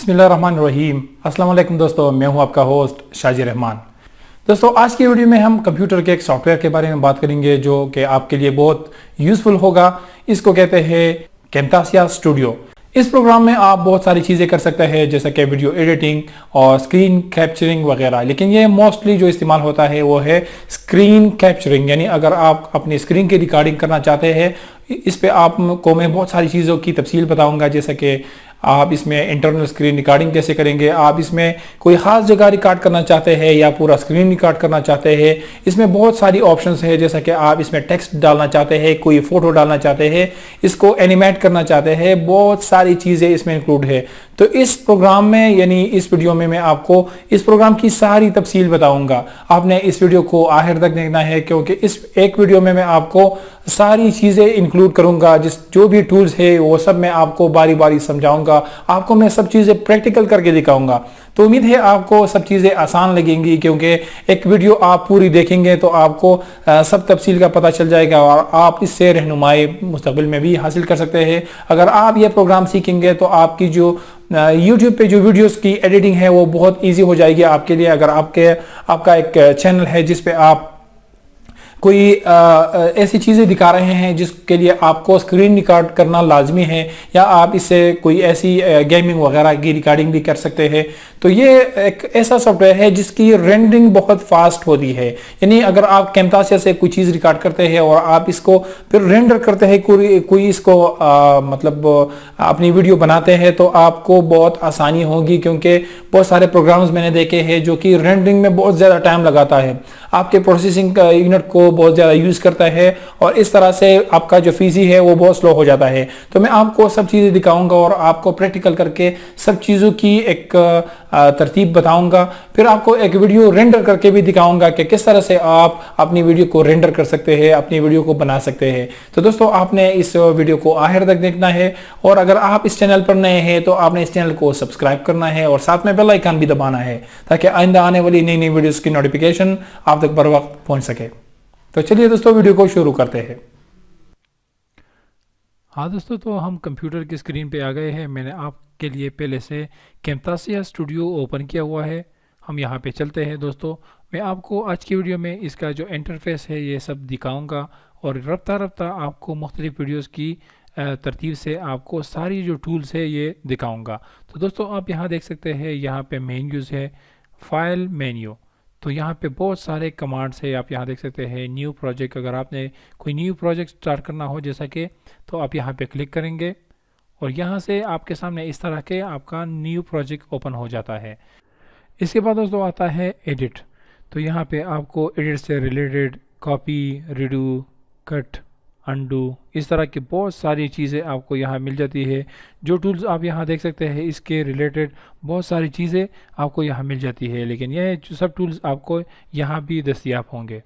बिस्मिल्लाहिर्रहमानिर्रहीम। अस्सलाम वालेकुम दोस्तों, मैं हूं आपका होस्ट शाजी रहमान। दोस्तों, आज की वीडियो में हम कंप्यूटर के एक सॉफ्टवेयर के बारे में बात करेंगे जो कि आपके लिए बहुत यूज़फुल होगा। इसको कहते हैं कैमतासिया स्टूडियो। इस प्रोग्राम में आप बहुत सारी चीज़ें कर सकते हैं जैसे कि वीडियो एडिटिंग और स्क्रीन कैप्चरिंग वगैरह, लेकिन ये मोस्टली जो इस्तेमाल होता है वो है स्क्रीन कैप्चरिंग। यानी अगर आप अपनी स्क्रीन की रिकॉर्डिंग करना चाहते हैं, इस पे आपको मैं बहुत सारी चीज़ों की तफसील बताऊंगा, जैसे कि आप इसमें इंटरनल स्क्रीन रिकॉर्डिंग कैसे करेंगे, आप इसमें कोई ख़ास जगह रिकॉर्ड करना चाहते हैं या पूरा स्क्रीन रिकॉर्ड करना चाहते हैं। इसमें बहुत सारी ऑप्शंस है, जैसा कि आप इसमें टेक्स्ट डालना चाहते हैं, कोई फ़ोटो डालना चाहते हैं, इसको एनिमेट करना चाहते हैं, बहुत सारी चीज़ें इसमें इंक्लूड है। तो इस प्रोग्राम में यानी इस वीडियो में मैं आपको इस प्रोग्राम की सारी तफसील बताऊंगा। आपने इस वीडियो को आखिर तक देखना है क्योंकि इस एक वीडियो में मैं आपको सारी चीज़ें इंक्लूड करूंगा। जो भी टूल्स है वो सब मैं आपको बारी बारी समझाऊंगा, आपको मैं सब चीज़ें प्रैक्टिकल करके दिखाऊंगा। तो उम्मीद है आपको सब चीज़ें आसान लगेंगी क्योंकि एक वीडियो आप पूरी देखेंगे तो आपको सब तफसील का पता चल जाएगा और आप इससे रहनुमाई मुस्तकबिल में भी हासिल कर सकते हैं। अगर आप ये प्रोग्राम सीखेंगे तो आपकी जो YouTube पे जो वीडियोस की एडिटिंग है वो बहुत इजी हो जाएगी आपके लिए। अगर आपका एक चैनल है जिस पे आप कोई ऐसी चीज़ें दिखा रहे हैं जिसके लिए आपको स्क्रीन रिकॉर्ड करना लाजमी है, या आप इससे कोई ऐसी गेमिंग वगैरह की रिकॉर्डिंग भी कर सकते हैं, तो ये एक ऐसा सॉफ्टवेयर है जिसकी रेंडरिंग बहुत फास्ट होती है। यानी अगर आप कैमतासिया से कोई चीज़ रिकॉर्ड करते हैं और आप इसको फिर रेंडर करते हैं, कोई इसको मतलब अपनी वीडियो बनाते हैं, तो आपको बहुत आसानी होगी क्योंकि बहुत सारे प्रोग्राम्स मैंने देखे हैं जो कि रेंडरिंग में बहुत ज़्यादा टाइम लगाता है, आपके प्रोसेसिंग यूनिट को बहुत ज़्यादा यूज़ करता है और इस तरह से आपका जो फीजी है वो बहुत स्लो हो जाता है। तो मैं आपको सब चीज़ें दिखाऊंगा और आपको प्रैक्टिकल करके सब चीज़ों की एक तरतीब बताऊंगा। फिर आपको एक वीडियो रेंडर करके भी दिखाऊंगा कि किस तरह से आप अपनी वीडियो को रेंडर कर सकते हैं, अपनी वीडियो को बना सकते हैं। तो दोस्तों, आपने इस वीडियो को आखिर तक देखना है और अगर आप इस चैनल पर नए हैं तो आपने इस चैनल को सब्सक्राइब करना है और साथ में बेल आइकन भी दबाना है ताकि आइंदा आने वाली नई नई वीडियोस की नोटिफिकेशन आप तक बर वक्त पहुंच सके। तो चलिए दोस्तों, वीडियो को शुरू करते हैं। हाँ दोस्तों, तो हम कंप्यूटर की स्क्रीन पे आ गए हैं। मैंने आपके लिए पहले से कैमतासिया स्टूडियो ओपन किया हुआ है। हम यहाँ पे चलते हैं। दोस्तों, मैं आपको आज की वीडियो में इसका जो इंटरफेस है ये सब दिखाऊंगा और रफ्ता रफ्ता आपको मुख्तलिफ वीडियोस की तरतीब से आपको सारी जो टूल्स है ये दिखाऊंगा। तो दोस्तों, आप यहाँ देख सकते हैं, यहाँ पे मेन्यूज़ है, फाइल मेन्यू। तो यहाँ पे बहुत सारे कमांड्स है। आप यहाँ देख सकते हैं न्यू प्रोजेक्ट। अगर आपने कोई न्यू प्रोजेक्ट स्टार्ट करना हो जैसा कि, तो आप यहाँ पे क्लिक करेंगे और यहाँ से आपके सामने इस तरह के आपका न्यू प्रोजेक्ट ओपन हो जाता है। इसके बाद दोस्तों आता है एडिट। तो यहाँ पे आपको एडिट से related copy, redo, cut, undo, इस तरह की बहुत सारी चीज़ें आपको यहाँ मिल जाती है। जो टूल्स आप यहाँ देख सकते हैं इसके रिलेटेड बहुत सारी चीज़ें आपको यहाँ मिल जाती है, लेकिन यह सब टूल्स आपको यहाँ भी दस्तयाब होंगे।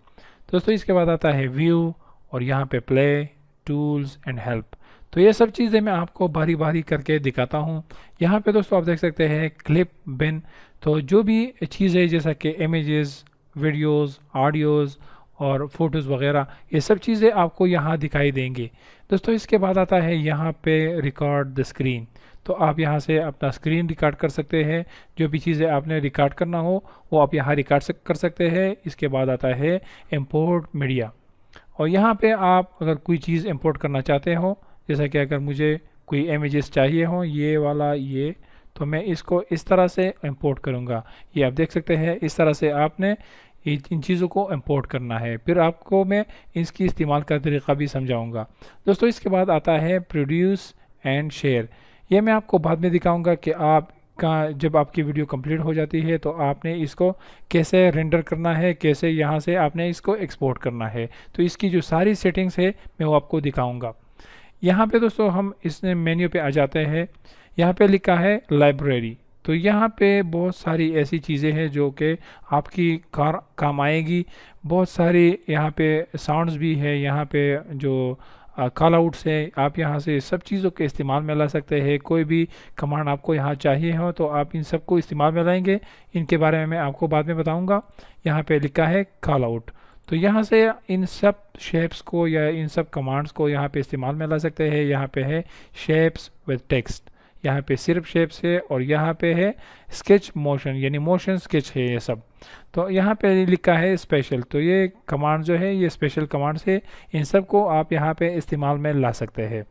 दोस्तों, इसके बाद आता है व्यू और यहाँ पे प्ले, टूल्स एंड हेल्प। तो ये सब चीज़ें मैं आपको बारी बारी करके दिखाता हूँ। यहाँ पे दोस्तों आप देख सकते हैं क्लिप बिन। तो जो भी चीज़ है जैसा कि इमेजेस, वीडियोज़, ऑडियोज़ और फोटोज़ वगैरह, ये सब चीज़ें आपको यहाँ दिखाई देंगी। दोस्तों, इसके बाद आता है यहाँ पे रिकॉर्ड द स्क्रीन। तो आप यहाँ से अपना स्क्रीन रिकॉर्ड कर सकते हैं। जो भी चीज़ें आपने रिकॉर्ड करना हो वो आप यहाँ रिकॉर्ड कर सकते हैं। इसके बाद आता है इंपोर्ट मीडिया और यहाँ पे आप अगर कोई चीज़ इंपोर्ट करना चाहते हो, जैसा कि अगर मुझे कोई इमेजेस चाहिए हो ये वाला ये, तो मैं इसको इस तरह से इंपोर्ट करूँगा। ये आप देख सकते हैं, इस तरह से आपने इन चीज़ों को इंपोर्ट करना है। फिर आपको मैं इसकी इस्तेमाल का तरीक़ा भी समझाऊंगा। दोस्तों, इसके बाद आता है प्रोड्यूस एंड शेयर। ये मैं आपको बाद में दिखाऊंगा कि जब आपकी वीडियो कंप्लीट हो जाती है तो आपने इसको कैसे रेंडर करना है, कैसे यहाँ से आपने इसको एक्सपोर्ट करना है। तो इसकी जो सारी सेटिंग्स है मैं वो आपको दिखाऊँगा। यहाँ पे दोस्तों हम इस मेन्यू पे आ जाते हैं। यहाँ पे लिखा है लाइब्रेरी। तो यहाँ पे बहुत सारी ऐसी चीज़ें हैं जो कि आपकी काम आएगी। बहुत सारी यहाँ पे साउंड्स भी है, यहाँ पे जो कॉल आउट्स है, आप यहाँ से सब चीज़ों के इस्तेमाल में ला सकते हैं। कोई भी कमांड आपको यहाँ चाहिए हो तो आप इन सब को इस्तेमाल में लाएंगे। इनके बारे में मैं आपको बाद में बताऊँगा। यहाँ पे लिखा है कॉल आउट। तो यहाँ से इन सब शेप्स को या इन सब कमांड्स को यहाँ पे इस्तेमाल में ला सकते हैं। यहाँ पे है शेप्स विद टेक्स्ट। यहाँ पे सिर्फ शेप्स है और यहाँ पे है स्केच मोशन यानी मोशन स्केच है ये सब। तो यहाँ पे लिखा है स्पेशल, तो ये कमांड जो है ये स्पेशल कमांड्स है, इन सब को आप यहाँ पे इस्तेमाल में ला सकते हैं।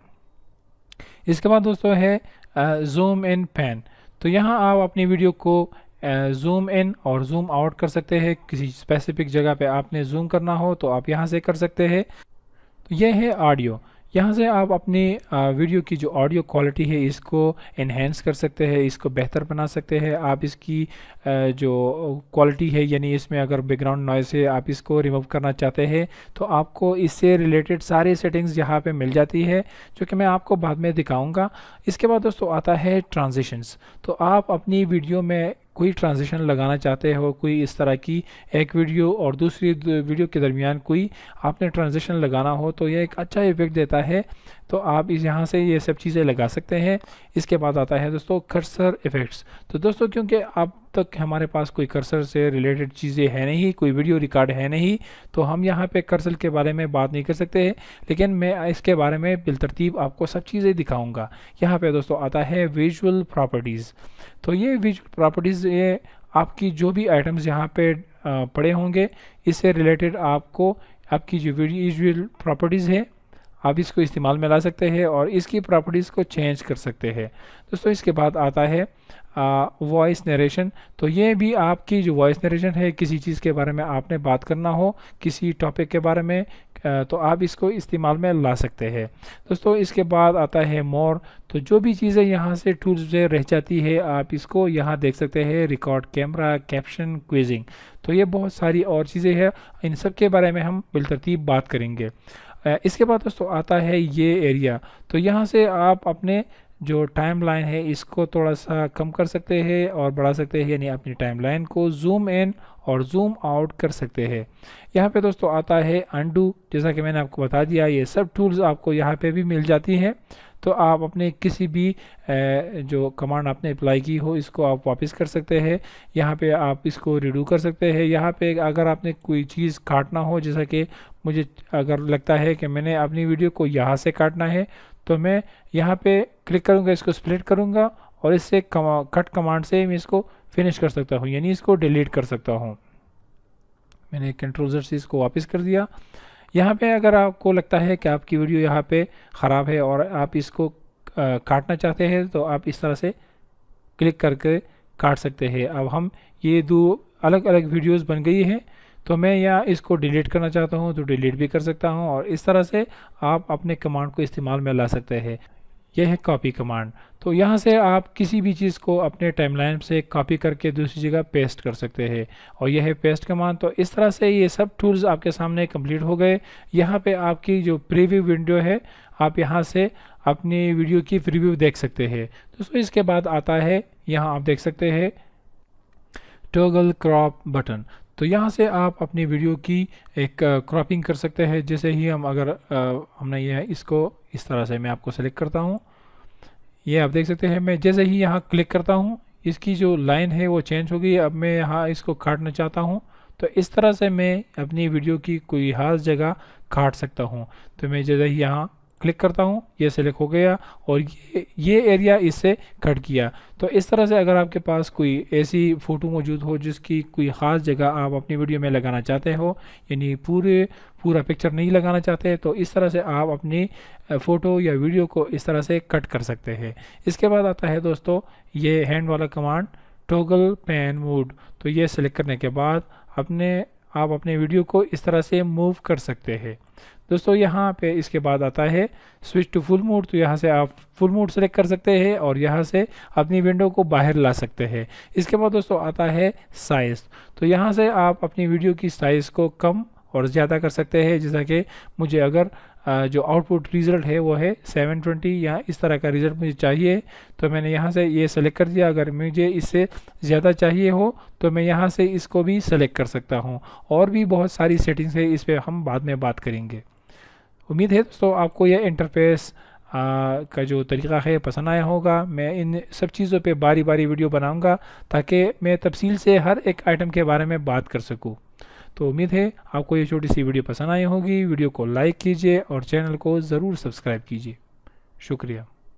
इसके बाद दोस्तों है जूम इन पैन। तो यहाँ आप अपनी वीडियो को जूम इन और जूम आउट कर सकते हैं। किसी स्पेसिफिक जगह पे आपने जूम करना हो तो आप यहाँ से कर सकते हैं। तो ये है ऑडियो, यहाँ से आप अपनी वीडियो की जो ऑडियो क्वालिटी है इसको इन्हेंस कर सकते हैं, इसको बेहतर बना सकते हैं। आप इसकी जो क्वालिटी है यानी इसमें अगर बैकग्राउंड नॉइस है आप इसको रिमूव करना चाहते हैं तो आपको इससे रिलेटेड सारे सेटिंग्स यहाँ पे मिल जाती है, जो कि मैं आपको बाद में दिखाऊंगा। इसके बाद दोस्तों आता है ट्रांजिशंस। तो आप अपनी वीडियो में कोई ट्रांजिशन लगाना चाहते हो, कोई इस तरह की एक वीडियो और दूसरी वीडियो के दरमियान कोई आपने ट्रांजिशन लगाना हो तो यह एक अच्छा इफेक्ट देता है, तो आप इस यहाँ से ये सब चीज़ें लगा सकते हैं। इसके बाद आता है दोस्तों कर्सर इफ़ेक्ट्स। तो दोस्तों क्योंकि अब तक हमारे पास कोई कर्सर से रिलेटेड चीज़ें है नहीं, कोई वीडियो रिकॉर्ड है नहीं, तो हम यहाँ पे कर्सर के बारे में बात नहीं कर सकते हैं, लेकिन मैं इसके बारे में बिलतरतीब आपको सब चीज़ें दिखाऊंगा। यहाँ पे दोस्तों आता है विजुअल प्रॉपर्टीज़। तो ये विजुअल प्रॉपर्टीज़ ये आपकी जो भी आइटम्स यहाँ पे पड़े होंगे इससे रिलेटेड आपको आपकी जो विजुअल प्रॉपर्टीज़ है आप इसको इस्तेमाल में ला सकते हैं और इसकी प्रॉपर्टीज़ को चेंज कर सकते हैं। दोस्तों इसके बाद आता है वॉइस नरेशन। तो ये भी आपकी जो वॉइस नरेशन है, किसी चीज़ के बारे में आपने बात करना हो, किसी टॉपिक के बारे में, तो आप इसको इस्तेमाल में ला सकते हैं। दोस्तों इसके बाद आता है मोर। तो जो भी चीज़ें यहाँ से टूल्स से रह जाती है आप इसको यहाँ देख सकते हैं, रिकॉर्ड कैमरा, कैप्शन, क्विजिंग। तो ये बहुत सारी और चीज़ें हैं, इन सब के बारे में हम बिलतरतीब बात करेंगे। इसके बाद दोस्तों आता है ये एरिया। तो यहाँ से आप अपने जो टाइमलाइन है इसको थोड़ा सा कम कर सकते हैं और बढ़ा सकते हैं, यानी अपनी टाइमलाइन को जूम इन और जूम आउट कर सकते हैं। यहाँ पे दोस्तों आता है अंडू। जैसा कि मैंने आपको बता दिया ये सब टूल्स आपको यहाँ पे भी मिल जाती हैं, तो आप अपने किसी भी जो कमांड आपने अप्लाई की हो इसको आप वापस कर सकते हैं। यहाँ पे आप इसको रिडू कर सकते हैं। यहाँ पे अगर आपने कोई चीज़ काटना हो, जैसा कि मुझे अगर लगता है कि मैंने अपनी वीडियो को यहाँ से काटना है तो मैं यहाँ पे क्लिक करूँगा, इसको स्प्लिट करूँगा और इससे कट कमांड से मैं इसको फिनिश कर सकता हूँ, यानी इसको डिलीट कर सकता हूँ। मैंने कंट्रोल से इसको वापस कर दिया। यहाँ पे अगर आपको लगता है कि आपकी वीडियो यहाँ पे ख़राब है और आप इसको काटना चाहते हैं तो आप इस तरह से क्लिक करके काट सकते हैं। अब हम ये दो अलग अलग वीडियोस बन गई हैं, तो मैं यहाँ इसको डिलीट करना चाहता हूँ तो डिलीट भी कर सकता हूँ, और इस तरह से आप अपने कमांड को इस्तेमाल में ला सकते हैं। यह है कॉपी कमांड। तो यहाँ से आप किसी भी चीज़ को अपने टाइमलाइन से कॉपी करके दूसरी जगह पेस्ट कर सकते हैं, और यह है पेस्ट कमांड। तो इस तरह से ये सब टूल्स आपके सामने कंप्लीट हो गए। यहाँ पे आपकी जो प्रीव्यू विंडो है आप यहाँ से अपनी वीडियो की प्रीव्यू देख सकते हैं। दोस्तों इसके बाद आता है यहाँ आप देख सकते हैं टॉगल क्रॉप बटन। तो यहाँ से आप अपनी वीडियो की एक क्रॉपिंग कर सकते हैं। जैसे ही हम अगर हमने ये इसको इस तरह से मैं आपको सेलेक्ट करता हूँ, ये आप देख सकते हैं मैं जैसे ही यहाँ क्लिक करता हूँ इसकी जो लाइन है वो चेंज हो गई। अब मैं यहाँ इसको काटना चाहता हूँ तो इस तरह से मैं अपनी वीडियो की कोई खास जगह काट सकता हूँ। तो मैं जैसे ही यहाँ क्लिक करता हूँ ये सेलेक्ट हो गया और ये एरिया इससे कट किया। तो इस तरह से अगर आपके पास कोई ऐसी फ़ोटो मौजूद हो जिसकी कोई ख़ास जगह आप अपनी वीडियो में लगाना चाहते हो, यानी पूरा पिक्चर नहीं लगाना चाहते, तो इस तरह से आप अपनी फ़ोटो या वीडियो को इस तरह से कट कर सकते हैं। इसके बाद आता है दोस्तों ये हैंड वाला कमांड टॉगल पैन मोड। तो ये सेलेक्ट करने के बाद आप अपने वीडियो को इस तरह से मूव कर सकते हैं। दोस्तों यहाँ पे इसके बाद आता है स्विच टू फुल मोड। तो यहाँ से आप फुल मोड सेलेक्ट कर सकते हैं और यहाँ से अपनी विंडो को बाहर ला सकते हैं। इसके बाद दोस्तों आता है साइज़। तो यहाँ से आप अपनी वीडियो की साइज़ को कम और ज़्यादा कर सकते हैं। जैसा कि मुझे अगर जो आउटपुट रिज़ल्ट है वो है 720 या इस तरह का रिज़ल्ट मुझे चाहिए, तो मैंने यहाँ से ये सेलेक्ट कर दिया। अगर मुझे इससे ज़्यादा चाहिए हो तो मैं यहाँ से इसको भी सेलेक्ट कर सकता हूँ। और भी बहुत सारी सेटिंग्स है, इस पर हम बाद में बात करेंगे। उम्मीद है दोस्तों आपको यह इंटरफेस का जो तरीक़ा है पसंद आया होगा। मैं इन सब चीज़ों पे बारी बारी वीडियो बनाऊंगा ताकि मैं तफसील से हर एक आइटम के बारे में बात कर सकूं। तो उम्मीद है आपको ये छोटी सी वीडियो पसंद आई होगी। वीडियो को लाइक कीजिए और चैनल को ज़रूर सब्सक्राइब कीजिए। शुक्रिया।